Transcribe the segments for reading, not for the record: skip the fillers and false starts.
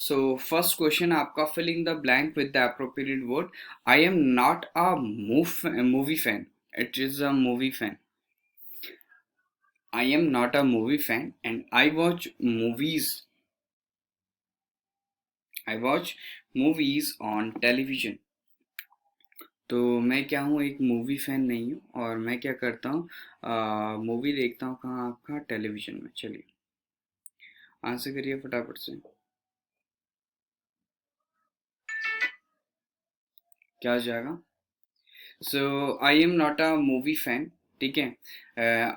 So first question आपका filling the blank with the appropriate word. I am not a movie fan. It is a movie fan. I am not a movie fan and I watch movies. I watch movies on television. तो मैं क्या हूँ, एक movie fan नहीं हूँ और मैं क्या करता हूँ, मूवी देखता हूँ कहाँ, आपका टेलीविजन में। चलिए आंसर करिए फटाफट से, क्या हो जाएगा। So I am not a movie fan, ठीक है।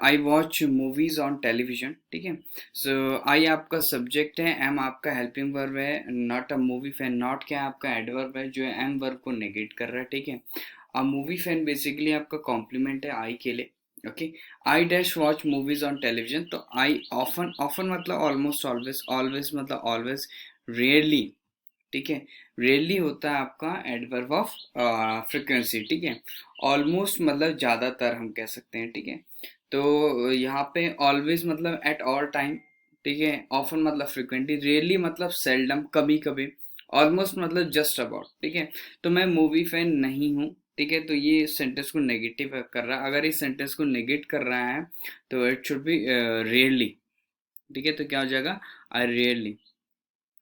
I watch movies on television, ठीक है। सो आई आपका सब्जेक्ट है, एम आपका हेल्पिंग वर्ब है, not a movie fan, not क्या है आपका एडवर्ब है जो एम वर्ब को नेगेट कर रहा है, ठीक है। अ मूवी फैन बेसिकली आपका कॉम्प्लीमेंट है आई के लिए, okay. I dash watch movies on television, तो आई ऑफन, ऑफन मतलब ऑलमोस्ट ऑलवेज, ऑलवेज मतलब ऑलवेज, रेयरली, ठीक है। रेयरली होता है आपका एडवर्ब ऑफ फ्रिक्वेंसी, ठीक है। ऑलमोस्ट मतलब ज़्यादातर हम कह सकते हैं, ठीक है। तो यहाँ पे ऑलवेज मतलब एट ऑल टाइम, ठीक है। ऑफन मतलब फ्रिक्वेंटली, रेयरली मतलब सेल्डम, कभी कभी, ऑलमोस्ट मतलब जस्ट अबाउट, ठीक है। तो मैं मूवी फैन नहीं हूँ, ठीक है। तो ये सेंटेंस को नेगेटिव कर रहा है, अगर इस सेंटेंस को नेगेट कर रहा है तो इट शुड बी रेयरली, ठीक है। तो क्या हो जाएगा, आई रेयरली,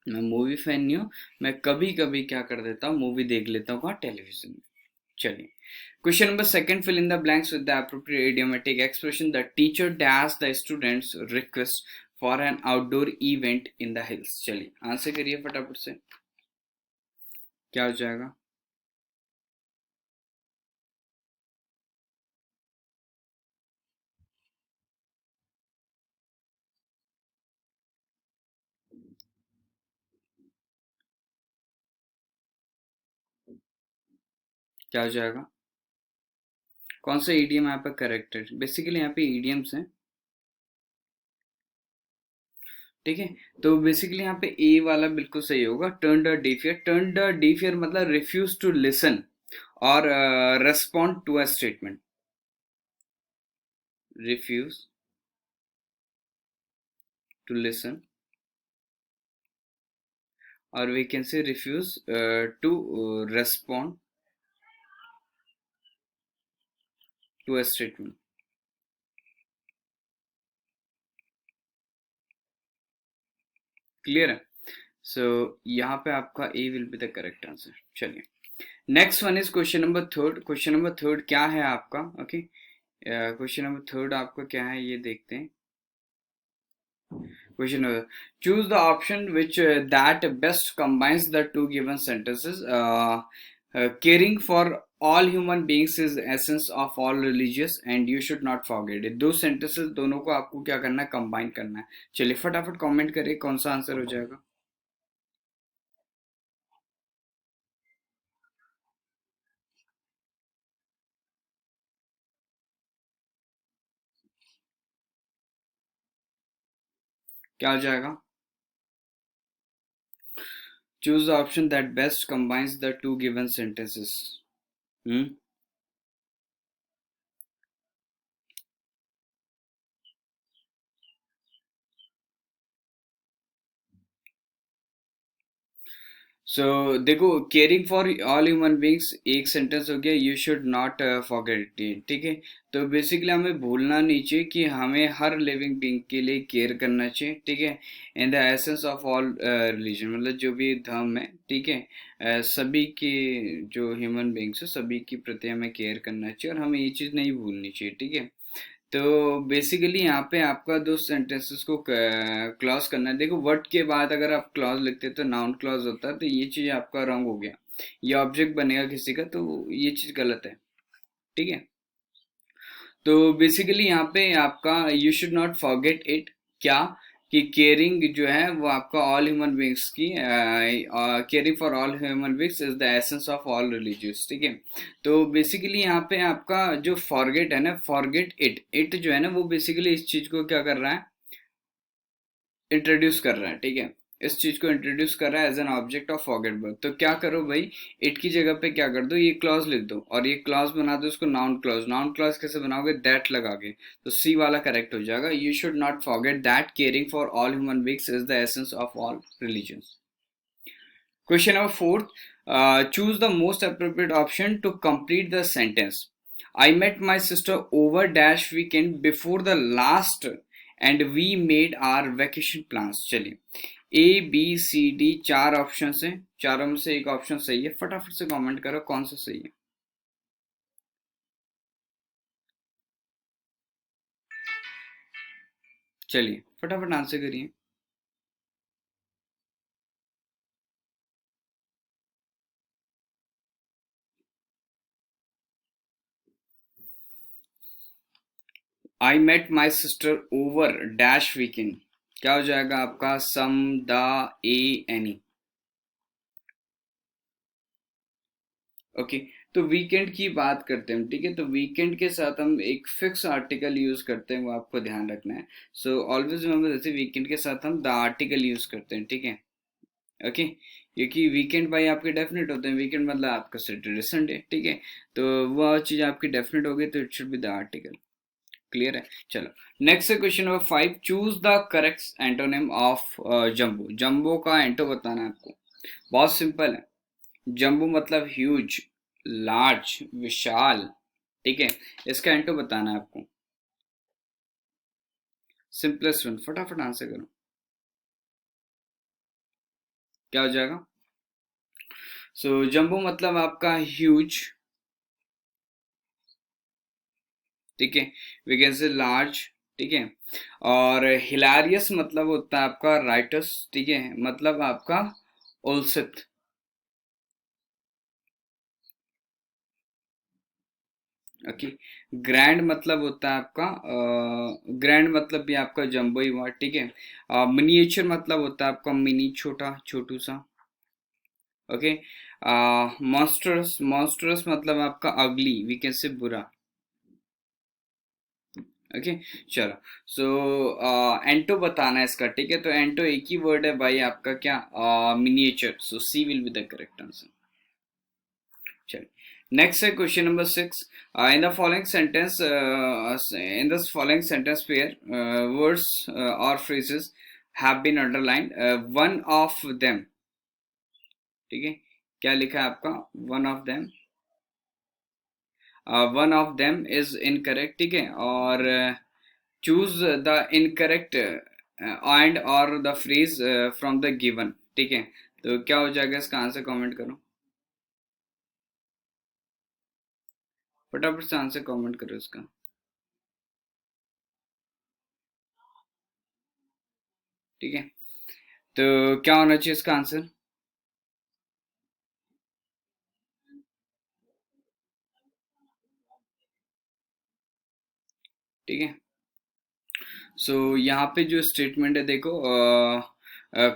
मैं मूवी फैन नहीं हूँ, मैं कभी कभी क्या कर देता हूँ, मूवी देख लेता हूँ कहाँ, टेलीविजन में। चलिए question number second, fill in the blanks with the appropriate idiomatic expression. The teacher dash the students request for an outdoor event in the hills. चलिए आंसर करिए फटाफट से, क्या हो जाएगा। क्या हो जाएगा, कौन सा ईडीएम यहाँ पे करेक्ट है। बेसिकली यहाँ पे ईडीएम्स हैं, ठीक है। तो बेसिकली यहाँ पे ए वाला बिल्कुल सही होगा, turn the deaf ear. Turn the deaf ear मतलब रिफ्यूज टू लिसन और respond to a statement, refuse to listen, or we can say refuse to respond to a statement। Clear है। सो यहाँ पे आपका A will be the correct answer. चलिए next one is question number third. Question number third क्या है आपका, okay. Question number third आपका क्या है ये देखते हैं। Question number, choose the option which that best combines the two given sentences। caring for all human beings is essence of all religious and you should not forget it। दो sentences दोनों को आपको क्या करना है, कंबाइन करना है। चलिए फटाफट कमेंट करिए कौन सा आंसर हो जाएगा। क्या हो जाएगा, choose the option that best combines the two given sentences। हम्म, सो देखो, caring for all human beings एक सेंटेंस हो गया, you should not forget it, ठीक है। तो बेसिकली हमें भूलना नहीं चाहिए कि हमें हर लिविंग बींग के लिए केयर करना चाहिए, ठीक है। In the essence of all religion मतलब जो भी धर्म है, ठीक है। सभी के जो ह्यूमन बींग्स है सभी के प्रति हमें केयर करना चाहिए और हमें ये चीज़ नहीं भूलनी चाहिए, ठीक है। तो बेसिकली यहाँ पे आपका दो सेंटेंसेस को क्लॉज करना है। देखो वर्ड के बाद अगर आप क्लॉज लिखते तो नाउन क्लॉज होता है, तो ये चीज आपका रॉन्ग हो गया, ये ऑब्जेक्ट बनेगा किसी का, तो ये चीज गलत है, ठीक है। तो बेसिकली यहाँ पे आपका you should not forget it, क्या कि केयरिंग जो है वो आपका ऑल ह्यूमन बींग्स की, caring for all human beings is the essence of all religious, ठीक है। तो बेसिकली यहाँ पे आपका जो फॉरगेट है ना, फॉरगेट इट, इट जो है ना वो बेसिकली इस चीज को क्या कर रहा है, इंट्रोड्यूस कर रहा है, ठीक है। इस चीज को इंट्रोड्यूस कर रहा है as an object of forget. तो क्या करो भाई, इट की जगह पे क्या कर दो, ये क्लॉज लिख दो और ये क्लॉज बना दो इसको नाउन क्लॉज। नाउन क्लॉज कैसे बनाओगे, दैट लगा के, तो सी वाला करेक्ट हो जाएगा। You should not forget that caring for all human beings is the essence of all religions. Question number fourth, choose the most appropriate option to complete the sentence. I met my sister over dash weekend before the last and we made our vacation plans. चलिए, ए B C D चार option है, चारों में से एक option सही है, फटाफट से कमेंट करो कौन सा सही है. चलिए फटाफट आंसर करिए. I met my sister over dash weekend, क्या हो जाएगा आपका? Some the a any. Okay, तो वीकेंड की बात करते हैं, ठीक है. तो वीकेंड के साथ हम एक फिक्स आर्टिकल यूज करते हैं, वो आपको ध्यान रखना है. सो ऑलवेज रिमेंबर, जैसे वीकेंड के साथ हम द आर्टिकल यूज करते हैं, ठीक है. ओके, क्योंकि वीकेंड भाई आपके डेफिनेट होते हैं, वीकेंड मतलब आपका सैटरडे संडे, ठीक है. तो वह चीज आपकी डेफिनेट हो गई, तो it should be the article. Clear है. चलो, नेक्स्ट है question number 5, choose the correct antonym of jumbo. Jumbo का एंटो बताना है आपको. बहुत सिंपल है. जंबो मतलब ह्यूज, लार्ज, विशाल, ठीक है. इसका एंटो बताना है आपको. सिंपलेस्ट वन, फटाफट आंसर करो. क्या हो जाएगा? सो जंबो मतलब आपका ह्यूज, ठीक है. वी कैन से लार्ज, ठीक है. और हिलारियस मतलब होता है आपका राइटस, ठीक है, मतलब आपका ओलसित. ओके, ग्रैंड मतलब होता है आपका, ग्रैंड मतलब भी आपका जंबो ही हुआ, ठीक है. मिनिएचर मतलब होता है आपका मिनी, छोटा, छोटू सा. ओके, मॉन्स्टरस, मॉन्स्टरस मतलब आपका अगली, वी कैन से बुरा. ओके, चलो. सो एंटो बताना है इसका, ठीक है. तो एंटो एक ही वर्ड है भाई आपका, क्या? Miniature. So C will be the correct answer. चलिए, नेक्स्ट है question number 6. In the following sentence, in this following sentence pair words और phrases have been underlined, one of them, ठीक है. क्या लिखा है आपका? One of them, one of them is incorrect, ठीक है. और चूज द इनकरेक्ट एंड और the phrase from the given, ठीक है. तो क्या हो जाएगा इसका आंसर? कमेंट करो, फटाफट से आंसर कमेंट करो इसका. ठीक है, तो क्या होना चाहिए इसका आंसर? ठीक है. सो यहाँ पे जो स्टेटमेंट है देखो,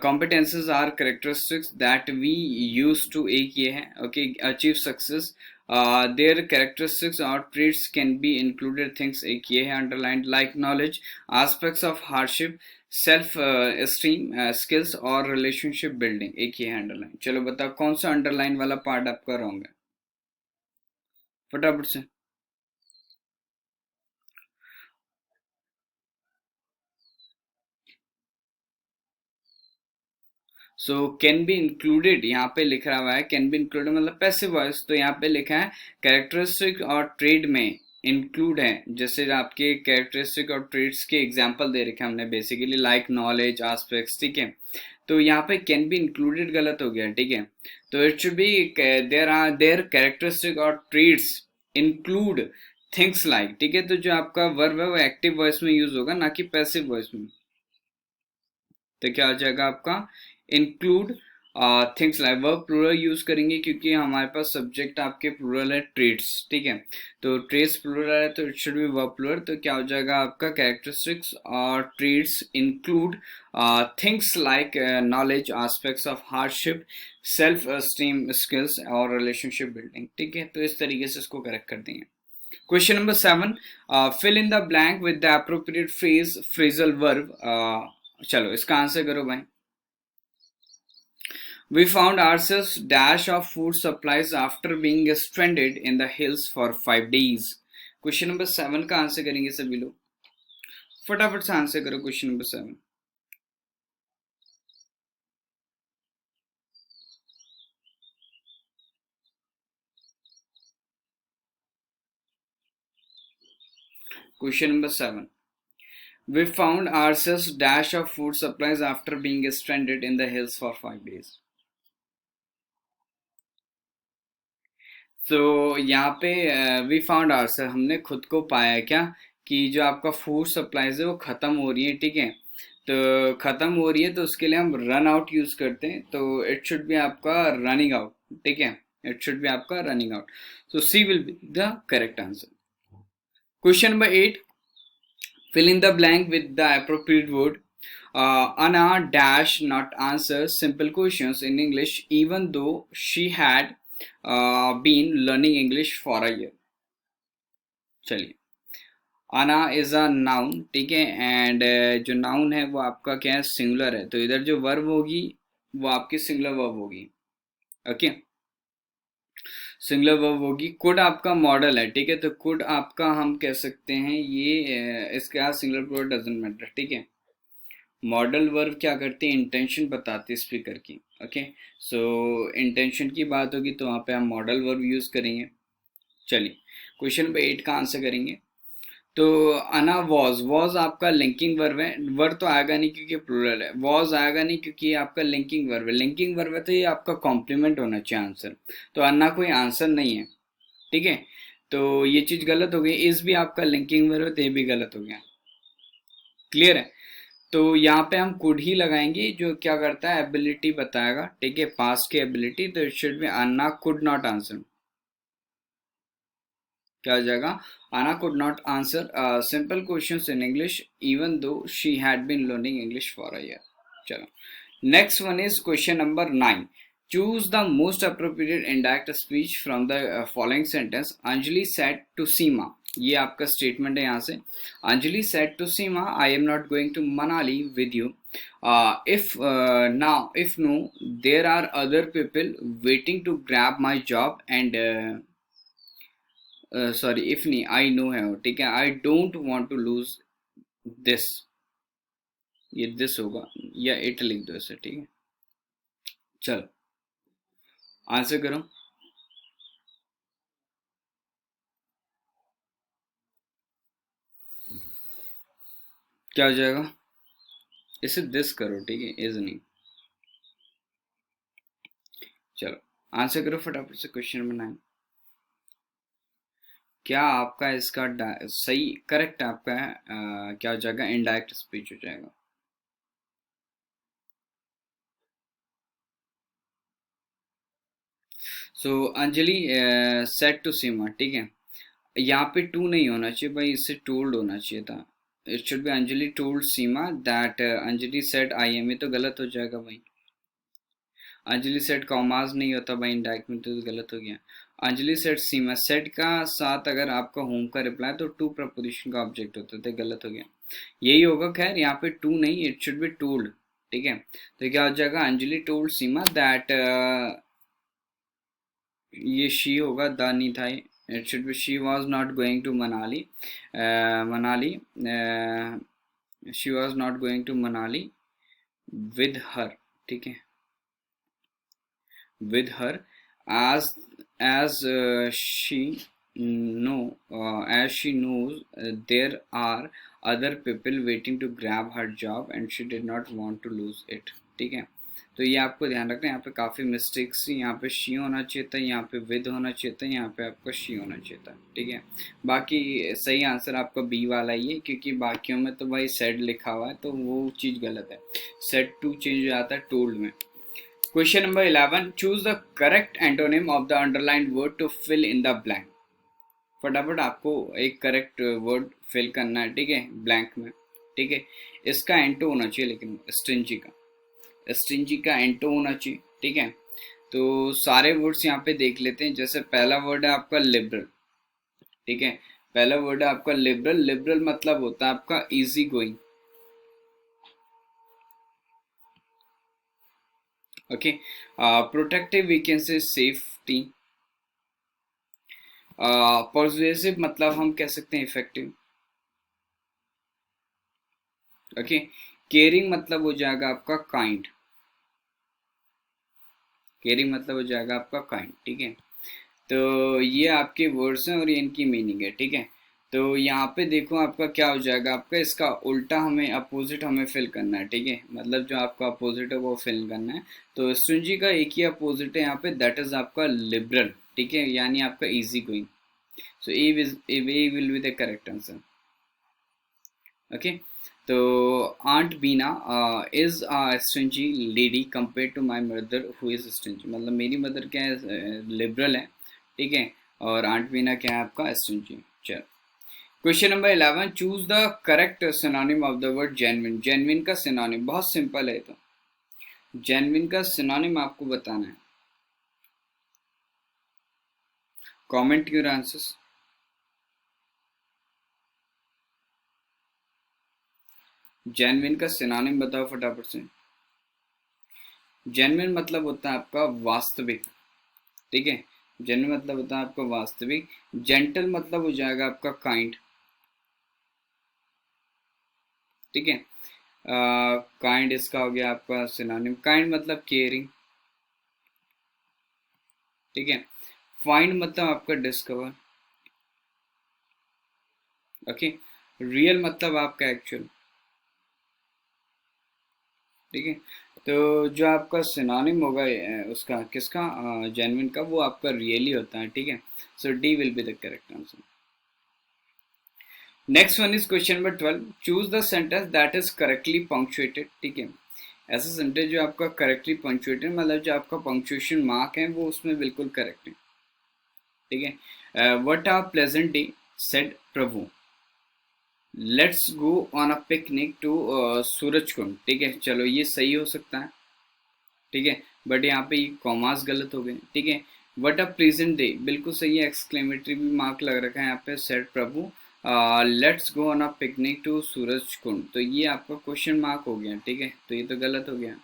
competences are characteristics that we use to, एक ये है, okay, achieve success. Their characteristics और traits can be included things, एक ये है underlined, like knowledge, aspects of hardship, self esteem, skills और रिलेशनशिप बिल्डिंग, एक ये है अंडरलाइन. चलो बताओ कौन सा अंडरलाइन वाला पार्ट आपका रॉन्ग है, फटाफट से. सो कैन बी इंक्लूडेड यहाँ पे लिखा हुआ है, कैन बी इंक्लूडेड मतलब पैसिव वॉइस, तो यहाँ पे लिखा है कैरेक्टरिस्टिक और ट्रेड में इंक्लूड है. जैसे आपके कैरेक्टरिस्टिक और ट्रेड्स के एग्जांपल दे रखे हैं हमने, बेसिकली लाइक नॉलेज, एस्पेक्ट्स, ठीक है. तो यहाँ पे कैन बी इंक्लूडेड गलत हो गया, ठीक है. तो it should be there are their characteristic और ट्रेड्स इंक्लूड थिंग्स लाइक, ठीक है. तो जो आपका वर्ब है वो एक्टिव वॉइस में यूज होगा, ना कि पैसिव वॉइस में. तो क्या हो जाएगा आपका? Include things like, verb plural use करेंगे क्योंकि हमारे पास सब्जेक्ट आपके प्लूरल है, ट्रेड्स, ठीक है. तो ट्रेड्स प्लूरल है तो it should be verb plural. तो क्या हो जाएगा आपका? कैरेक्टरिस्टिक्स और traits include things like knowledge, aspects of hardship, self esteem, skills और रिलेशनशिप बिल्डिंग, ठीक है. तो इस तरीके से इसको करेक्ट कर देंगे. Question number 7, fill in the blank with the appropriate phrase, phrasal verb. चलो इसका आंसर करो भाई. We found ourselves dash of food supplies after being stranded in the hills for 5 days. Question number 7 का answer करेंगे सभी लोग, फटाफट से आंसर करो question number 7. Question number 7. We found ourselves dash of food supplies after being stranded in the hills for 5 days. तो यहाँ पे वी फाउंड आवर्सेल्फ, हमने खुद को पाया क्या कि जो आपका फूड सप्लाईज है वो ख़त्म हो रही है, ठीक है। तो ख़त्म हो रही है तो उसके लिए हम रन आउट यूज़ करते हैं, तो इट शुड बी आपका रनिंग आउट, ठीक है। इट शुड बी आपका running out, so C will be the correct answer. Question number 8. Fill in the blank with the appropriate word. Anna dash not answer simple questions in English even though she had been learning English for a year. चलिए, आना is a noun, ठीक है, and जो noun है वो आपका क्या है, सिंगुलर है, तो इधर जो वर्ब होगी वो आपकी सिंगुलर वर्ब होगी, ओके, सिंगुलर वर्ब होगी. कुड आपका मॉडल है, ठीक है, तो कुड आपका हम कह सकते हैं ये इसका सिंगुलर प्लूरल डजंट मैटर, ठीक है. मॉडल वर्ब क्या करती है, इंटेंशन बताती है स्पीकर की, ओके. सो इंटेंशन की बात होगी तो वहाँ पे हम मॉडल वर्ब यूज़ करेंगे. चलिए, क्वेश्चन नंबर 8 का आंसर करेंगे. तो अना वॉज आपका लिंकिंग वर्ब है, वर्ब तो आएगा नहीं क्योंकि प्लूरल है, वॉज आएगा नहीं क्योंकि ये आपका लिंकिंग वर्ब है, लिंकिंग वर्ब है तो ये आपका कॉम्प्लीमेंट होना चाहिए आंसर, तो अन्ना कोई आंसर नहीं है, ठीक है. तो ये चीज़ गलत हो गई, इस भी आपका लिंकिंग वर्ब है तो ये भी गलत हो गया, क्लियर है. तो यहाँ पे हम कुड ही लगाएंगे जो क्या करता है, एबिलिटी बताएगा, ठीक है, पास्ट की एबिलिटी, तो it should B Anna could not answer. क्या हो जाएगा, Anna could not answer simple questions in English even though she had been learning English for a year. चलो, next one is question number 9. Choose the most appropriate indirect speech from the following sentence. Anjali said to Seema. ये आपका statement है यहाँ से. Anjali said to Seema, I am not going to Manali with you. If no, there are other people waiting to grab my job and sorry if नहीं, I know है, ठीक है, I don't want to lose this, ये this होगा या it लिख दो ऐसे, ठीक है. चलो आंसर करो. क्या हो जाएगा, इसे दिस करो, ठीक है, इज नहीं. चलो आंसर करो फटाफट से क्वेश्चन नंबर 9. क्या आपका इसका सही करेक्ट आपका है, क्या हो जाएगा, इनडायरेक्ट स्पीच हो जाएगा. सो अंजलि सेट टू सीमा, ठीक है, यहाँ पे टू नहीं होना चाहिए भाई, इससे टोल्ड होना चाहिए था. It should B Anjali told Seema that Anjali set I am, ये तो गलत हो जाएगा भाई. अंजलि सेट कॉमाज नहीं होता भाई इंडायरेक्ट में, तो गलत हो गया. अंजलि सेट सीमा, सेट का साथ अगर आपका होम का रिप्लाई तो टू प्रपोजिशन का ऑब्जेक्ट होता है, तो गलत हो गया, यही होगा. खैर यहाँ पे टू नहीं, इट शुड बी टोल्ड, ठीक है. तो क्या हो जाएगा, अंजलि टोल्ड सीमा दैट, ये शी होगा, द नहीं था, it should be she was not going to Manali, Manali, she was not going to Manali with her, ठीक है, with her, as she as she knows there are other people waiting to grab her job and she did not want to lose it, ठीक है. तो ये आपको ध्यान रखना है, यहाँ पे काफ़ी मिस्टेक्स थी, यहाँ पे शी होना चाहिए था, यहाँ पे विद होना चाहिए था, यहाँ पे आपका शी होना चाहिए था, ठीक है. बाकी सही आंसर आपका बी वाला ही है, क्योंकि बाकियों में तो भाई सेड लिखा हुआ है तो वो चीज़ गलत है, सेड टू चेंज हो जाता है टोल्ड में. Question number 11. Choose the correct antonym of the underlined word to fill in the blank. फटाफट आपको एक करेक्ट वर्ड फिल करना है, ठीक है, ब्लैंक में, ठीक है. इसका एंटो होना चाहिए, लेकिन स्ट्रिंजी का एंटो होना चाहिए, ठीक है. तो सारे वर्ड्स यहाँ पे देख लेते हैं. जैसे पहला वर्ड है आपका लिबरल, ठीक है, पहला वर्ड है आपका लिबरल. लिबरल मतलब होता है आपका easy going, okay. Protective we can say safety. Persuasive मतलब हम कह सकते हैं इफेक्टिव, ओके. केयरिंग मतलब हो जाएगा आपका काइंड, केयरिंग मतलब हो जाएगा आपका काइंड, ठीक है. तो ये आपके वर्ड्स हैं और ये इनकी मीनिंग है, ठीक है. तो यहाँ पे देखो आपका क्या हो जाएगा, आपका इसका उल्टा हमें अपोजिट हमें फिल करना है, ठीक है, मतलब जो आपका अपोजिट है वो फिल करना है। तो स्ट्रिंजी का एक ही अपोजिट है यहाँ पे, दैट इज आपका लिबरल, ठीक है, यानी आपका easy going. So A will be the correct answer. Okay, तो aunt Beena is a stingy lady compare to my mother who is stingy, मतलब मेरी मदर क्या है, लिबरल है, ठीक है, और आंट बीना क्या है आपका स्ट्रिंजी। चलो, question number 11, choose the correct synonym of the word genuine. Genuine का सिनोनिम बहुत सिंपल है, तो जेन्युइन का सिनोनिम आपको बताना है। Comment your answers. जेन्युइन का सिनोनिम बताओ फटाफट से। जेन्युइन मतलब होता है आपका वास्तविक, ठीक है, जेन्युइन मतलब होता है आपका वास्तविक। जेंटल मतलब हो जाएगा आपका काइंड, ठीक है, काइंड इसका हो गया आपका सिनोनिम। काइंड मतलब केयरिंग, ठीक है। फाइंड मतलब आपका डिस्कवर, ओके। रियल मतलब आपका एक्चुअल, ठीक है। तो जो आपका सिनोनिम होगा उसका किसका, जेन्युइन का, वो आपका रियली होता है, ठीक है। So D will be the correct answer. Next one is question number 12, choose the sentence that is correctly punctuated, ठीक है। ऐसा सेंटेंस जो आपका करेक्टली पंक्चुएटेड, मतलब जो आपका पंक्चुएशन मार्क है वो उसमें बिल्कुल करेक्ट है, ठीक है। What are pleasant day said Prabhu, let's go on a picnic to Suraj Kund, ठीक है, चलो ये सही हो सकता है, ठीक है, बट यहाँ पे ये कॉमास गलत हो गए, ठीक है। व्हाट अ प्रेजेंट डे बिल्कुल सही है, एक्सक्लेमेटरी भी मार्क लग रखा है यहाँ पे, said Prabhu let's go on a picnic to Suraj Kund, तो ये आपका क्वेश्चन मार्क हो गया, ठीक है, तो ये तो गलत हो गया।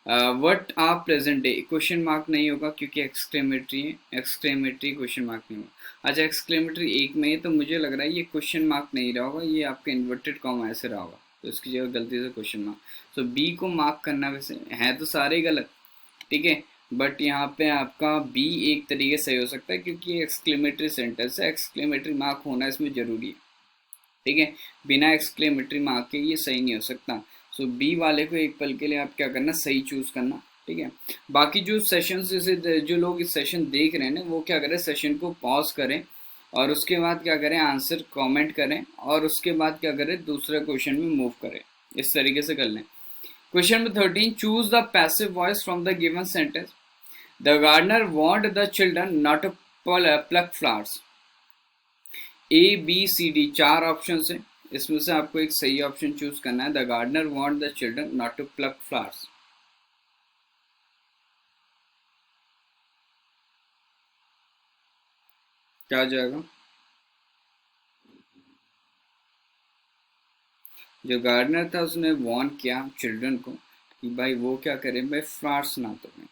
What are present day question mark नहीं होगा क्योंकि एक्सक्लेमेटरी है, एक्सक्लेमेटरी क्वेश्चन मार्क नहीं होगा। अच्छा, एक्सक्लेमेटरी एक में है तो मुझे लग रहा है ये क्वेश्चन मार्क नहीं रहा होगा, ये आपका इन्वर्टेड कॉमा ऐसे रहा होगा, तो इसकी जगह गलती से क्वेश्चन मार्क। सो बी को मार्क करना, वैसे है तो सारे गलत, ठीक है, बट यहाँ पे आपका बी एक तरीके से सही हो सकता है क्योंकि एक्सक्लेमेटरी सेंटेंस है, एक्सक्लेमेटरी मार्क होना इसमें जरूरी है, ठीक है, बिना एक्सक्लेमेटरी मार्क के ये सही नहीं हो सकता। सो बी वाले को एक पल के लिए आप क्या करना, सही चूज करना, ठीक है। बाकी जो सेशन जैसे जो लोग इस सेशन देख रहे हैं ना, वो क्या करें, सेशन को पॉज करें और उसके बाद क्या करें, आंसर कमेंट करें और उसके बाद क्या करें, दूसरे क्वेश्चन में मूव करें, इस तरीके से कर लें। Question number 13, choose the passive voice from the given sentence. The gardener want the children not to pluck flowers. A B C D चार ऑप्शन है, इसमें से आपको एक सही ऑप्शन चूज करना है। The gardener want the children not to pluck flowers, क्या हो जाएगा। जो गार्डनर था उसने वार्न किया चिल्ड्रन को कि भाई वो क्या करें, भाई फ्लावर्स ना तोड़ें।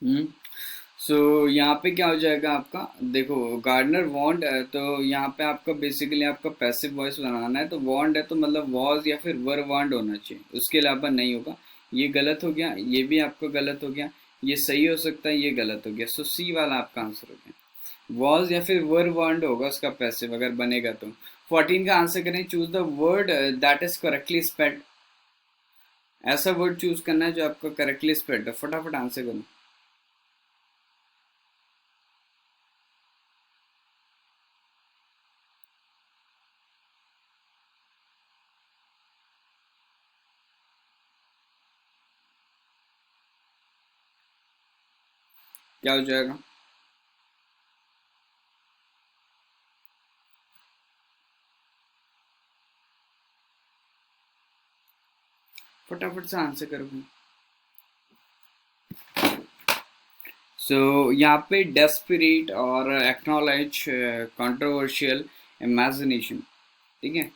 हम्म, सो यहाँ पे क्या हो जाएगा आपका, देखो गार्डनर वांट, तो यहाँ पे आपका बेसिकली आपका पैसिव वॉइस बनाना है, तो वांट है तो मतलब वॉज या फिर वर वांट होना चाहिए, उसके अलावा नहीं होगा। ये गलत हो गया, ये भी आपका गलत हो गया, ये सही हो सकता है, ये गलत हो गया। सो सी वाला आपका आंसर हो गया, वॉज या फिर वर वांट होगा उसका पैसिव अगर बनेगा तो। 14 का आंसर करें, choose the word that is correctly spelled. ऐसा वर्ड चूज करना है जो आपका करेक्टली स्पेल्ड है, फटाफट आंसर करो। क्या हो जाएगा, फटाफट से आंसर करो। सो यहाँ पे डेस्परेट और एक्नॉलेज कंट्रोवर्शियल इमेजिनेशन, ठीक है।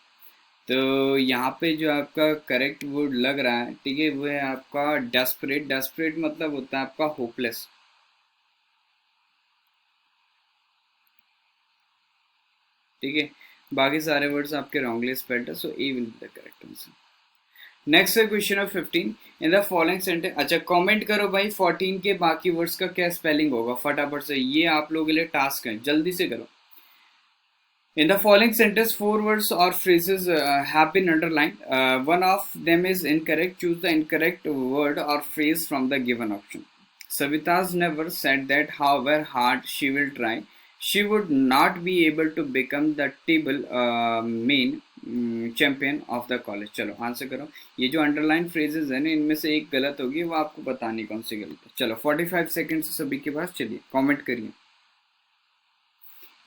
तो यहाँ पे जो आपका करेक्ट वर्ड लग रहा है, ठीक है, वो है आपका डेस्परेट। डेस्परेट मतलब होता है आपका होपलेस, ठीक है। बाकी सारे वर्ड्स आपके रॉन्गली स्पेल्ड है, so A will be the correct answer. Next है question of 15 in the following sentence. अच्छा कमेंट करो भाई 14 के बाकी वर्ड्स का क्या स्पेलिंग होगा फटाफट से, ये आप लोगों के लिए टास्क है, जल्दी से करो। In the following sentence, four words or phrases have been underlined. One of them is incorrect. Choose the incorrect word or phrase from the given option. Savita's never said that, however hard she will try, she would not be able to become the table main champion of the college. चलो answer करो। ये जो underline phrases है ना, इनमें से एक गलत होगी, वो आपको बतानी कौन सी गलत है। चलो 45 सेकेंड सभी के पास, चलिए कमेंट करिए,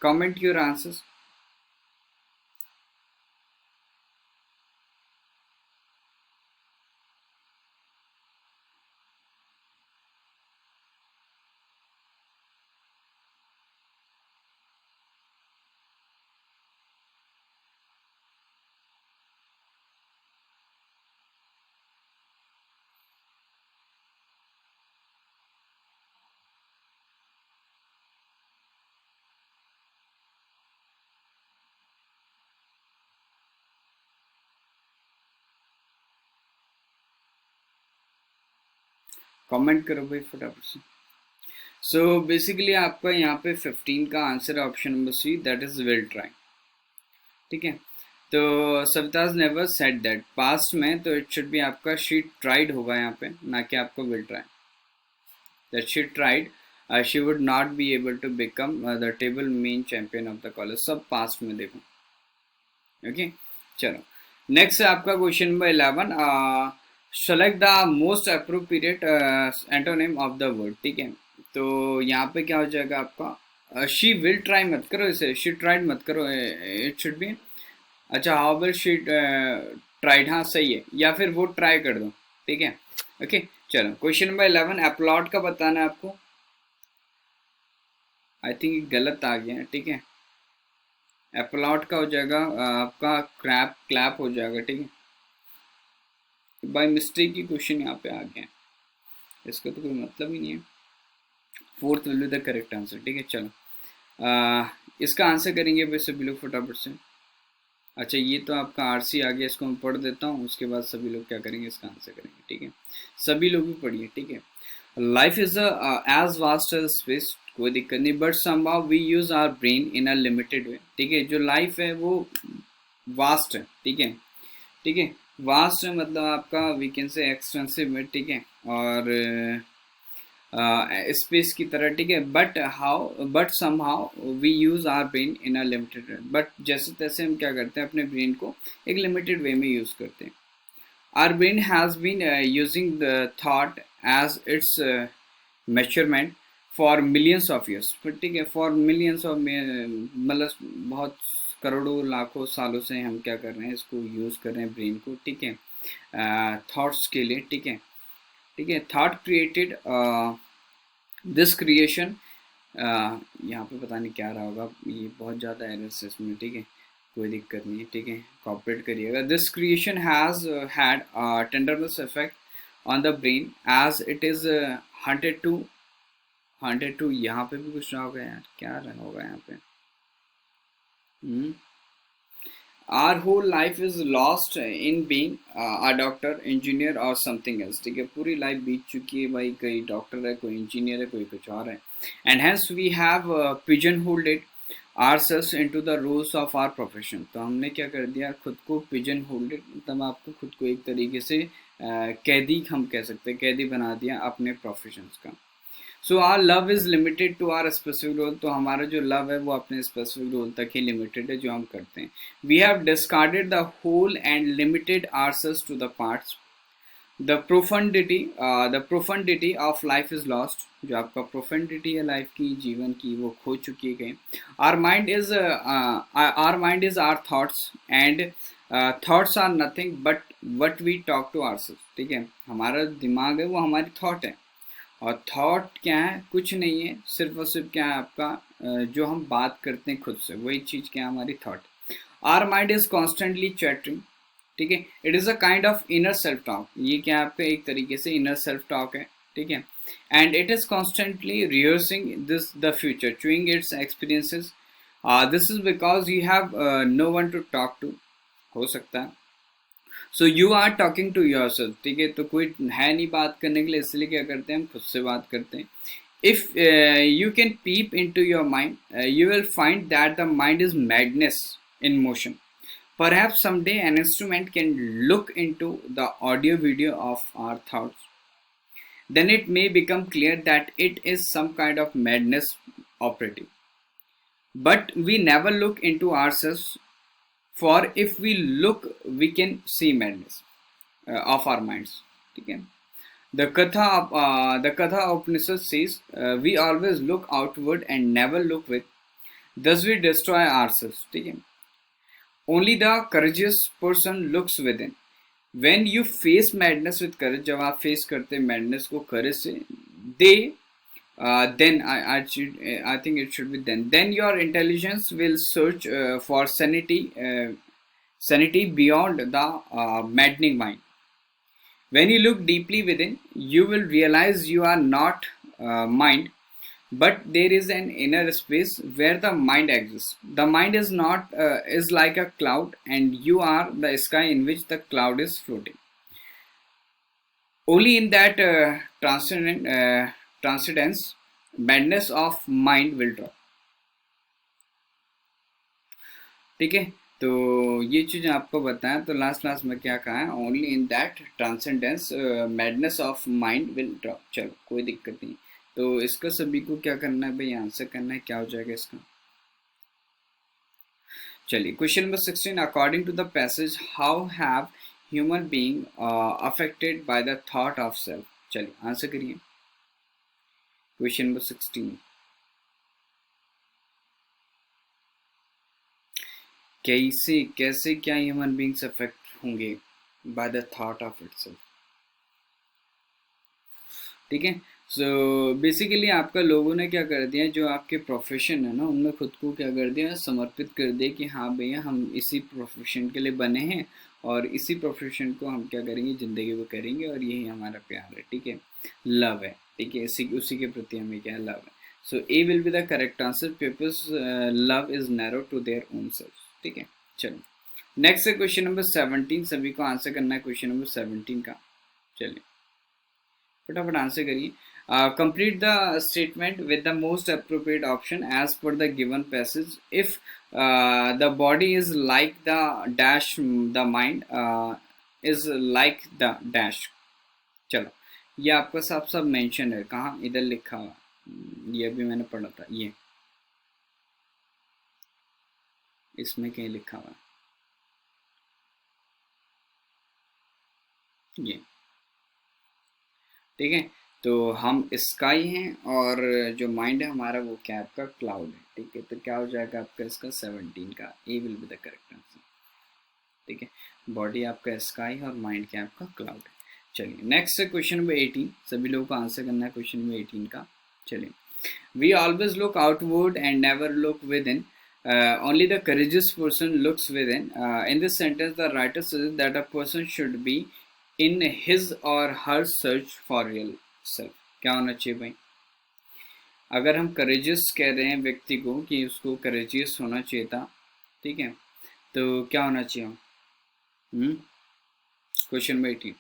कमेंट योर आंसर्स। कमेंट करो भाई फटाफट से। सो बेसिकली आपका यहाँ पे 15 का आंसर है option number C, that is will try. ठीक है, तो Savita's never said that past में, तो इट शुड बी आपका शी ट्राइड होगा यहाँ पे, ना कि आपको will try. That she tried, she would not be able to become the table men champion of the college, सब पास्ट में देखो। ओके चलो नेक्स्ट है आपका question number 11। Select the most appropriate antonym of the word. ठीक है, तो यहाँ पे क्या हो जाएगा आपका, शी विल ट्राई मत करो, इसे शी ट्राइड मत करो, इट शुड बी, अच्छा हाउ विल शी ट्राइड, हाँ सही है, या फिर वो ट्राई कर दो। ठीक है ओके चलो क्वेश्चन नंबर 11 अपलॉट का बताना है आपको। आई थिंक गलत आ गया है। ठीक है, अपलॉट का हो जाएगा आपका क्रैप क्लैप हो जाएगा। ठीक है, बाय मिस्टेक की क्वेश्चन यहाँ पे आ गया है, इसका तो कोई मतलब ही नहीं है। Fourth will be the correct answer. ठीक है चलो इसका आंसर करेंगे वैसे भी लोग फटाफट से। अच्छा ये तो आपका आरसी आ गया, इसको मैं पढ़ देता हूँ, उसके बाद सभी लोग क्या करेंगे, इसका आंसर करेंगे। ठीक है, सभी लोग भी पढ़िए। ठीक है, life is as vast as space, कोई दिक्कत नहीं, but somehow we use our brain in a limited way. ठीक है, जो लाइफ है वो वास्ट है। ठीक है, ठीक है, वास्ट है मतलब आपका वी कैन से एक्सटेंसिव में। ठीक है, और स्पेस की तरह। ठीक है, but somehow we use our brain in a limited way, but जैसे तैसे हम क्या करते हैं, अपने ब्रेन को एक लिमिटेड वे में यूज करते हैं। Our brain has been using the thought as its measurement for millions of years. ठीक है, फॉर मिलियंस ऑफ, मतलब बहुत करोड़ों लाखों सालों से हम क्या कर रहे हैं, इसको यूज कर रहे हैं ब्रेन को। ठीक है, थॉट्स के लिए। ठीक है, ठीक है, थॉट क्रिएटेड दिस क्रिएशन, यहाँ पे पता नहीं क्या रहा होगा, ये बहुत ज़्यादा एरर्स है इसमें। ठीक है, कोई दिक्कत नहीं है। ठीक है, कॉपरेट करिएगा। This creation has had tenderness effect on the brain as it is hundred to यहाँ पे भी कुछ रहा होगा यार, क्या रहा होगा यहाँ पे। Our whole life is lost in being a doctor, engineer or something else। ठीक है, पूरी लाइफ बीत चुकी है भाई, कोई डॉक्टर है, कोई इंजीनियर है, कोई कुछ और है। And hence we have pigeon holded ourselves into the roles of our profession। तो हमने क्या कर दिया, खुद को पिजन होल्डेड, मतलब आपको खुद को एक तरीके से कैदी, हम कह सकते हैं कैदी बना दिया अपने प्रोफेशंस का। So our love is limited to our specific role, तो हमारा जो लव है वो अपने स्पेसिफिक रोल तक ही लिमिटेड है जो हम करते हैं। We have discarded the whole and limited ourselves to the parts. The profundity of life is lost, जो आपका प्रोफंडिटी है लाइफ की, जीवन की, वो खो चुकी है। Our mind is our thoughts and thoughts are nothing but what we talk to ourselves. ठीक है, हमारा दिमाग है वो हमारी थॉट है, और थॉट क्या है, कुछ नहीं है, सिर्फ और सिर्फ क्या है आपका जो हम बात करते हैं खुद से, वही चीज़ क्या है, हमारी thought. Our mind is constantly chattering. ठीक है, it is a kind of inner self talk, ये क्या है आपका एक तरीके से इनर सेल्फ टॉक है। ठीक है, and it is constantly rehearsing this the future, chewing its experiences. This is because you have no one to talk to, हो सकता है। So you are talking to yourself, ठीक है, तो कोई है नहीं बात करने के लिए, इसलिए क्या करते हैं हम खुद से बात करते हैं. If you can peep into your mind, you will find that the mind is madness in motion. Perhaps someday an instrument can look into the audio video of our thoughts. Then it may become clear that it is some kind of madness operating. But we never look into ourselves, for if we look, we can see madness of our minds. Okay? The Katha Upanishad says, we always look outward and never look with. Thus we destroy ourselves. ठीक है? Only the courageous person looks within. When you face madness with courage, जब आप face करते हैं madness को courage से, then I think it should be then your intelligence will search for sanity beyond the maddening mind. When you look deeply within, you will realize you are not mind, but there is an inner space where the mind exists. The mind is not is like a cloud, and you are the sky in which the cloud is floating. Only in that transcendence, madness of mind will drop. ठीक है, तो ये चीज़ आपको बताया. तो last में क्या कहा है, only in that transcendence madness of mind will drop. चलो कोई दिक्कत नहीं. तो इसका सभी को क्या करना है भाई, आंसर करना है. क्या हो जाएगा इसका. चलिए question number 16. According to the passage, how have human being affected by the thought of self. चलिए आंसर करिए. Question number 16. कैसे क्या ह्यूमन बींग्स अफेक्ट होंगे by the thought of itself. ठीक है, सो बेसिकली आपका लोगों ने क्या कर दिया, जो आपके प्रोफेशन है ना, उनमें खुद को क्या कर दिया, समर्पित कर दिया कि हाँ भैया हम इसी प्रोफेशन के लिए बने हैं और इसी प्रोफेशन को हम क्या करेंगे, ज़िंदगी में करेंगे और यही हमारा प्यार है. ठीक है, लव है. ठीक है, उसी के प्रति हमें क्या लव है. So A will be the correct answer. People's love is narrow to their own self. ठीक है, चलो नेक्स्ट है क्वेश्चन नंबर 17. सभी को आंसर करना है क्वेश्चन नंबर 17 का. चलिए फटाफट आंसर करिए. Complete the statement with the most appropriate option as per the given passage. If the body is like the dash, the mind is like the dash. चलो ये आपका सब मेंशन है. कहाँ, इधर लिखा हुआ, ये भी मैंने पढ़ा था. ये इसमें कहीं लिखा हुआ ये. ठीक है, तो हम स्काई हैं और जो माइंड है हमारा वो क्या है, आपका क्लाउड है. ठीक है, तो क्या हो जाएगा आपका इसका 17 का. A will be the correct answer. ठीक है, बॉडी आपका स्काई और माइंड क्या आपका क्लाउड है. चलिए नेक्स्ट क्वेश्चन नंबर 18. सभी लोगों को आंसर करना है क्वेश्चन नंबर 18 का. चलिए. We always look outward and never look within. Only the courageous person looks within. In this sentence, the writer says that a person should be in his or her search for real self. क्या होना चाहिए भाई, अगर हम courageous कह रहे हैं व्यक्ति को कि उसको courageous होना चाहिए था, ठीक है, तो क्या होना चाहिए. Question number 18.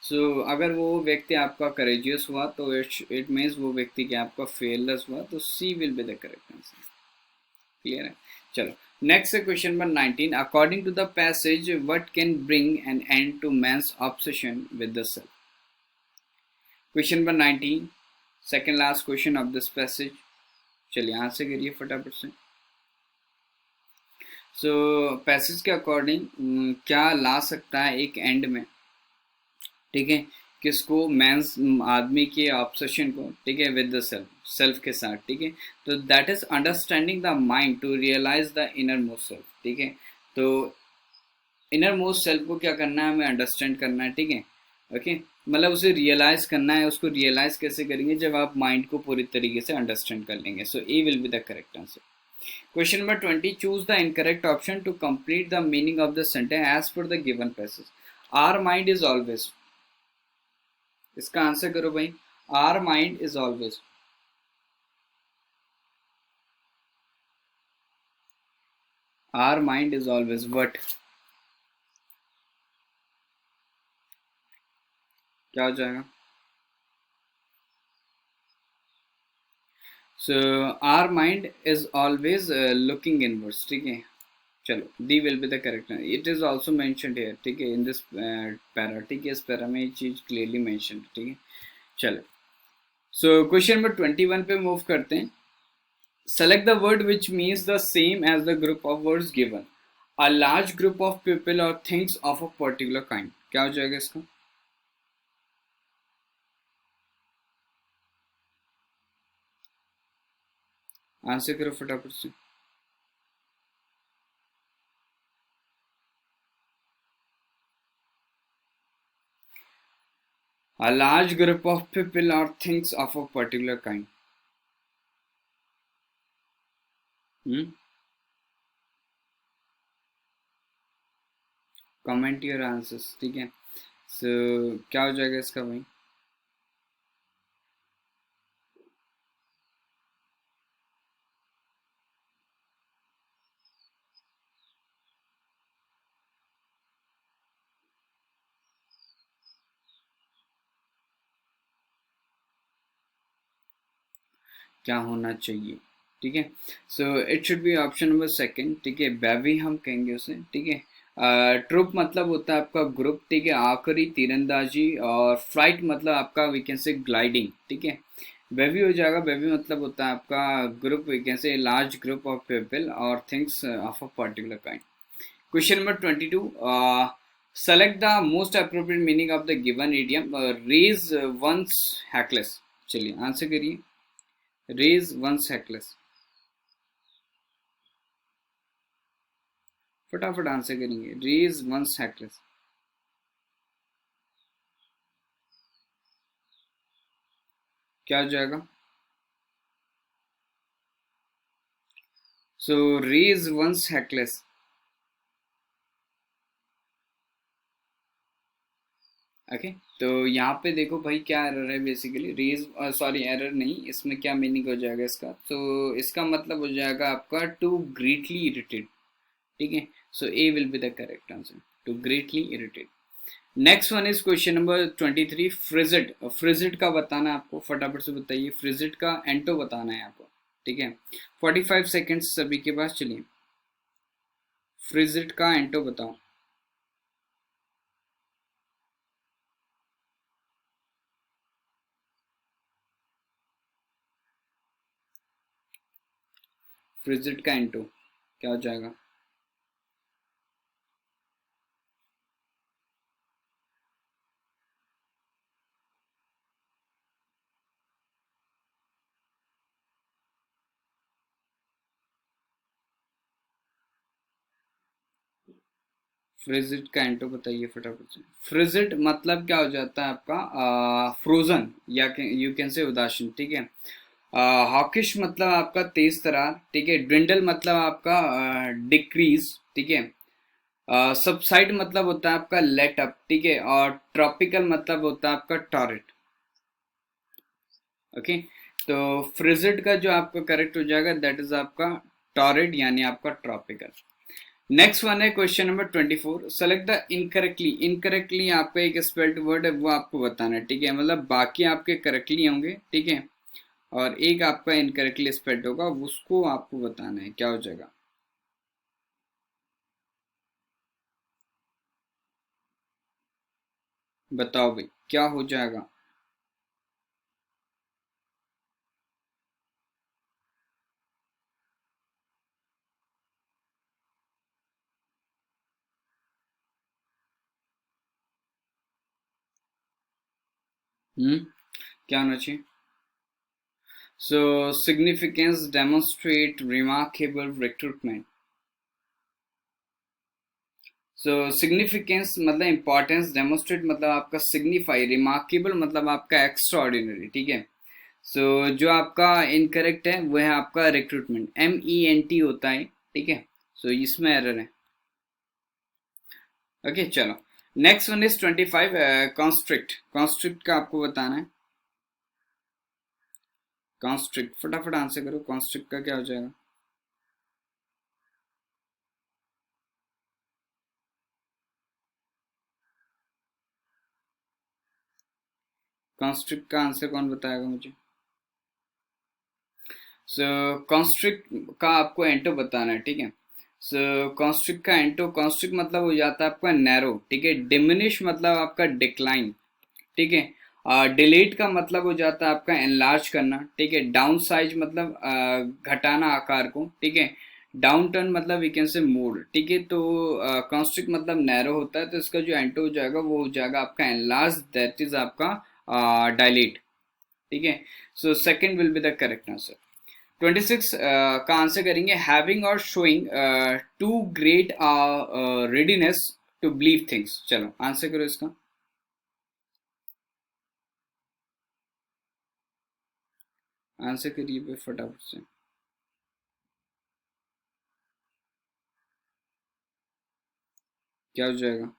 सो अगर वो व्यक्ति आपका courageous हुआ तो इट मीन्स वो व्यक्ति क्या आपका fearless हुआ, तो C will be the correct answer. Clear है. चलो next question number 19. According to the passage, what can bring an end to man's obsession with the self. Question number 19, second last question of this passage. चलिए answer करिए फटाफट से. सो passage के according क्या ला सकता है एक एंड में. ठीक है, किसको, मैंस, आदमी के ऑब्सेशन को. ठीक है, विद द सेल्फ के साथ. ठीक है, तो that is understanding the mind to realise the innermost self. ठीक है, तो इनर मोस्ट सेल्फ को क्या करना है, हमें अंडरस्टैंड करना है. ठीक है, ओके, मतलब उसे रियलाइज करना है. उसको रियलाइज कैसे करेंगे, जब आप माइंड को पूरी तरीके से अंडरस्टैंड कर लेंगे. So A will be the correct answer. Question number 20. Choose the incorrect option to complete the meaning of the sentence as per the given passage. Our mind is always. इसका answer करो भाई. Our mind is always. Our mind is always what. क्या हो जाएगा? So our mind is always looking inwards, ठीक है। चलो D will be the correct, it is also mentioned here, ठीक है, इन दिस पैरा, ठीक है, इस पैरा में ये चीज क्लियरली मैंशनड, ठीक है। चलो, सो क्वेश्चन नंबर 21 पे मूव करते हैं। Select the word which means the same as the group of words given. A large group of people or things of a particular kind. क्या हो जाएगा इसका? आंसर करो फटाफट से। A large group of people or things of a particular kind. Hmm? Comment your answers, ठीक है। So क्या हो जाएगा इसका भाई? क्या होना चाहिए, ठीक है। So it should B option number second, ठीक है, बेबी हम कहेंगे उसे, ठीक है। ट्रुप मतलब होता है आपका ग्रुप, ठीक है, आखिरी तीरंदाजी, और फ्लाइट मतलब आपका वी कैन से ग्लाइडिंग, ठीक है। बेबी हो जाएगा, बेबी मतलब होता है आपका group, we can say large group of people और things of a particular kind. Question number 22, select the most appropriate meaning of the given idiom raise one's hackles. चलिए आंसर करिए। रेज वंस हैकलेस, फटाफट answer करेंगे। Raise one's हैकलेस क्या हो जाएगा? सो raise one's हैकलेस, okay. तो यहाँ पे देखो भाई क्या एरर है, बेसिकली रेज, सॉरी एरर नहीं, इसमें क्या मीनिंग हो जाएगा इसका, तो इसका मतलब हो जाएगा आपका टू ग्रेटली इरिटेट, ठीक है। So A will be the correct answer, to greatly irritate. Next one is question number 23, frigid. Frigid का बताना है आपको, फटाफट से बताइए। फ्रिजिड का एंटो बताना है आपको, ठीक है। 45 सेकेंड्स सभी के पास, चलिए। फ्रिजिड का एंटो बताओ। फ्रिजिड का एंटो क्या हो जाएगा? फ्रिजिड का एंटो बताइए फटाफट से। फ्रिजिड मतलब क्या हो जाता है आपका? फ्रोजन, या यू कैन से उदासीन, ठीक है। हॉकिश मतलब आपका तेज तरार, ठीक है। ड्रिंडल मतलब आपका डिक्रीज, ठीक है। सबसाइड मतलब होता है आपका लेट अप, ठीक है। और ट्रॉपिकल मतलब होता है आपका टॉरेंट, ओके। तो फ्रिजिड का जो आपका करेक्ट हो जाएगा दैट इज आपका टॉरेंट, यानी आपका ट्रॉपिकल। नेक्स्ट वन है question number 24, select the incorrectly. Incorrectly आपका एक स्पेल्ड वर्ड है, वो आपको बताना है, ठीक है। मतलब बाकी आपके करेक्टली होंगे, ठीक है, और एक आपका इनकरेक्टली स्पेल्ड होगा, उसको आपको बताना है, क्या हो जाएगा? बताओ भाई क्या हो जाएगा? क्या होना चाहिए? सो सिग्निफिकेंस, डेमोन्स्ट्रेट, रिमार्केबल, रिक्रूटमेंट। सो सिग्निफिकेंस मतलब इंपॉर्टेंस, डेमोन्स्ट्रेट मतलब आपका सिग्निफाई, रिमार्केबल मतलब आपका एक्स्ट्रा ऑर्डिनरी, ठीक है। सो जो आपका इनकरेक्ट है वो है आपका रिक्रूटमेंट, MENT होता है, ठीक है। सो इसमें एरर है, ओके। चलो, next one is 25, constrict. Constrict का आपको बताना है। कॉन्स्ट्रिक्ट फटाफट आंसर करो, कॉन्स्ट्रिक्ट का क्या हो जाएगा? कॉन्स्ट्रिक्ट का आंसर कौन बताएगा मुझे? सो कॉन्स्ट्रिक्ट का आपको एंटो बताना है, ठीक है। सो कॉन्स्ट्रिक्ट का एंटो, कॉन्स्ट्रिक्ट मतलब हो जाता है आपका नैरो, ठीक है। डिमिनिश मतलब आपका डिक्लाइन, ठीक है। डिलीट का मतलब हो जाता है आपका एनलार्ज करना, ठीक है। डाउन साइज मतलब घटाना आकार को, ठीक है। डाउन टर्न मतलब वी कैन से मोड, ठीक है। तो कॉन्स्ट्रिक्ट मतलब नैरो होता है, तो इसका जो एंटो हो जाएगा वो हो जाएगा आपका एनलार्ज, दैट इज आपका डायलेट, ठीक है। So second will be the correct answer. 26 का आंसर करेंगे having or showing too great readiness to believe things. चलो आंसर करो इसका। आंसर करिए भाई फटाफट से। क्या हो जाएगा?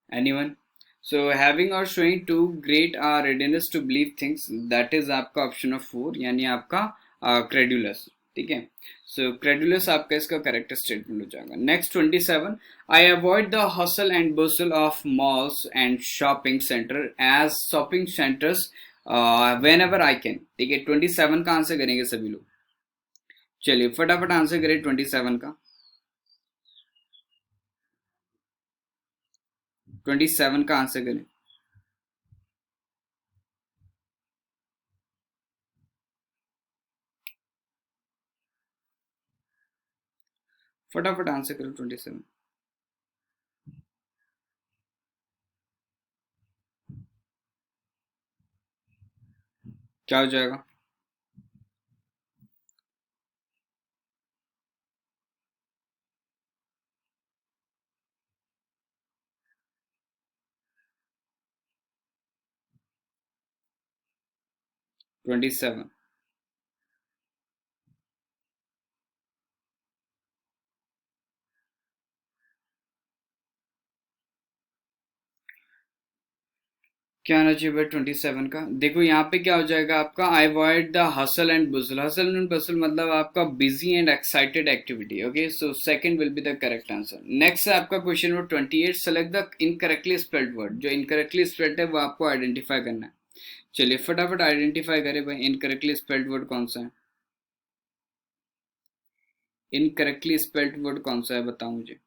Anyone? So having or showing too great readiness to believe things, that is आपका ऑप्शन ऑफ 4, यानी आपका क्रेडुलस, ठीक है। सो क्रेडुलस आपका इसका करेक्ट स्टेटमेंट हो जाएगा। Next 27, I avoid the hustle and bustle of malls and shopping center as shopping centers whenever I can, ठीक है। 27 का आंसर करेंगे सभी लोग। चलिए फटाफट आंसर करें 27 का। 27 का आंसर करें। फटाफट आंसर करो 27। क्या हो जाएगा? 27। क्या आना चाहिए भाई 27 का? देखो यहाँ पे क्या हो जाएगा आपका, I avoid the hustle and bustle. Hustle and bustle मतलब आपका busy and excited activity, okay. So second will be the correct answer. Next है आपका question number 28, select the incorrectly spelled word. जो इनकरेक्टली स्पेल्ड है वो आपको identify करना है। चलिए फटाफट आइडेंटिफाई करें भाई, इनकरेक्टली स्पेल्ड वर्ड कौन सा है? इनकरेक्टली स्पेल्ड वर्ड कौन सा है, बताओ मुझे।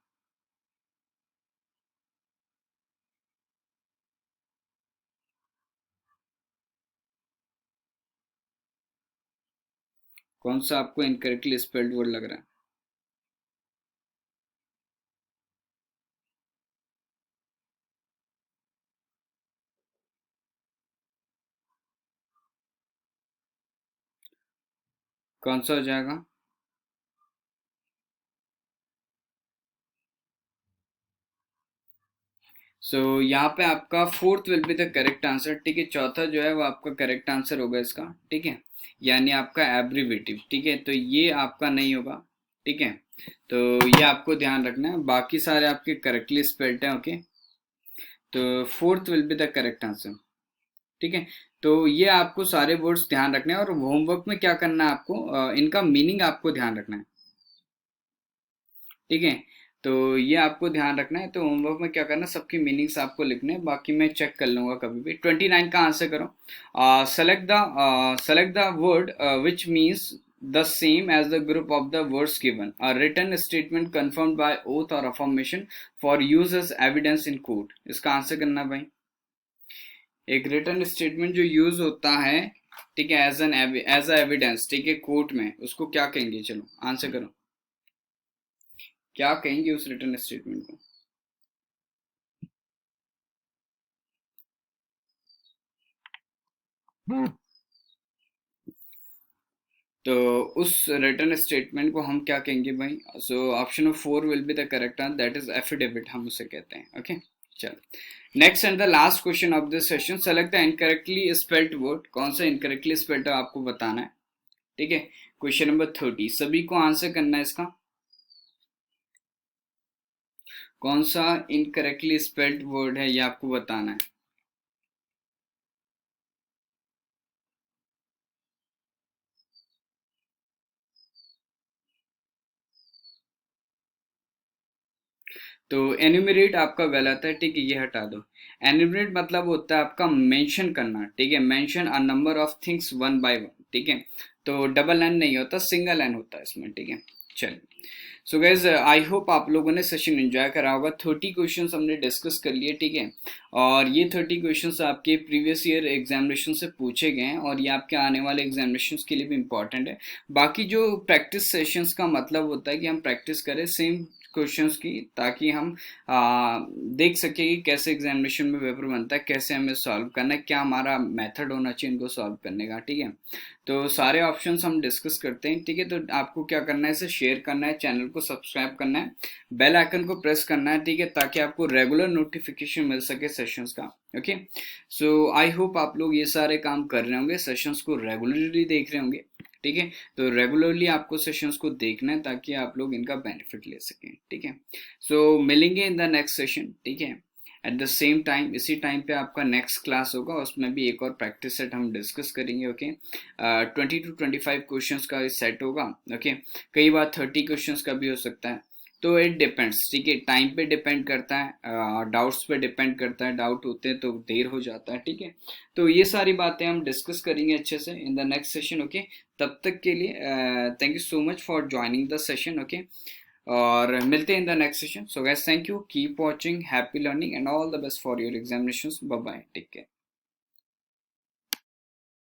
कौन सा आपको इनकरेक्टली स्पेल्ड वर्ड लग रहा है? कौन सा हो जाएगा? सो यहाँ पे आपका fourth will be the correct answer, ठीक है। चौथा जो है वो आपका करेक्ट आंसर होगा इसका, ठीक है। यानी आपका एब्रीवेटिव, ठीक है। तो ये आपका नहीं होगा, ठीक है। तो ये आपको ध्यान रखना है, बाकी सारे आपके करेक्टली स्पेल्ड हैं, ओके। तो fourth will be the correct answer, ठीक है। तो ये आपको सारे वर्ड्स ध्यान रखने हैं, और होमवर्क में क्या करना है आपको, इनका मीनिंग आपको ध्यान रखना है, ठीक है। तो ये आपको ध्यान रखना है, तो होमवर्क में क्या करना है, सबकी मीनिंग्स आपको लिखने हैं, बाकी मैं चेक कर लूंगा कभी भी। 29 का आंसर करो। Select the word which means the same as the group of the words given, a written statement confirmed by oath और affirmation for use as evidence in court. इसका आंसर करना भाई। एक रिटन स्टेटमेंट जो use होता है, ठीक है, एज अ एविडेंस, ठीक है, कोर्ट में, उसको क्या कहेंगे? चलो आंसर करो। क्या कहेंगे उस रिटन स्टेटमेंट को? तो उस रिटर्न स्टेटमेंट को हम क्या कहेंगे भाई? So option of 4 will be the correct answer, that is affidavit, हम उसे कहते हैं, ओके। चलो next and the last question of this session, select the incorrectly spelled word. कौन सा इनकरेक्टली स्पेल्ड है आपको बताना है, ठीक है। क्वेश्चन नंबर 30, सभी को आंसर करना है इसका। कौन सा इनकरेक्टली स्पेल्ड वर्ड है ये आपको बताना है। तो एन्यूमरेट आपका गलत है, ठीक है, ये हटा दो। एन्यूमरेट मतलब होता है आपका मेंशन करना, ठीक है, mention a number of things one by one, ठीक है। तो डबल एन नहीं होता, सिंगल एन होता है इसमें, ठीक है। चलिए, सो गाइज आई होप आप लोगों ने सेशन एंजॉय करा होगा। 30 क्वेश्चंस हमने डिस्कस कर लिए, ठीक है। और ये 30 क्वेश्चंस आपके प्रीवियस ईयर एग्जामिनेशन से पूछे गए हैं और ये आपके आने वाले एग्जामिनेशन के लिए भी इंपॉर्टेंट है। बाकी जो प्रैक्टिस सेशंस का मतलब होता है कि हम प्रैक्टिस करें सेम क्वेश्चंस की, ताकि हम देख सके कि कैसे एग्जामिनेशन में पेपर बनता है, कैसे हमें सॉल्व करना है, क्या हमारा मेथड होना चाहिए इनको सॉल्व करने का, ठीक है। तो सारे ऑप्शंस हम डिस्कस करते हैं, ठीक है। तो आपको क्या करना है, इसे शेयर करना है, चैनल को सब्सक्राइब करना है, बेल आइकन को प्रेस करना है, ठीक है, ताकि आपको रेगुलर नोटिफिकेशन मिल सके सेशंस का। ओके, सो आई होप आप लोग ये सारे काम कर रहे होंगे, सेशंस को रेगुलरली देख रहे होंगे, ठीक है। तो रेगुलरली आपको सेशंस को देखना है ताकि आप लोग इनका बेनिफिट ले सकें, ठीक है। सो मिलेंगे इन द नेक्स्ट सेशन, ठीक है, एट द सेम टाइम। इसी टाइम पे आपका नेक्स्ट क्लास होगा, उसमें भी एक और प्रैक्टिस सेट हम डिस्कस करेंगे, ओके। 20 to 25 क्वेश्चंस का सेट होगा, ओके। कई बार 30 क्वेश्चंस का भी हो सकता है, तो इट डिपेंड्स, ठीक है, टाइम पे डिपेंड करता है, डाउट्स पे डिपेंड करता है, डाउट होते हैं तो देर हो जाता है, ठीक है। तो ये सारी बातें हम डिस्कस करेंगे अच्छे से in the next session, okay. तब तक के लिए thank you so much for joining the session, okay. और मिलते हैं in the next session. So guys, thank you, keep watching, happy learning and all the best for your examinations. Bye bye, take care.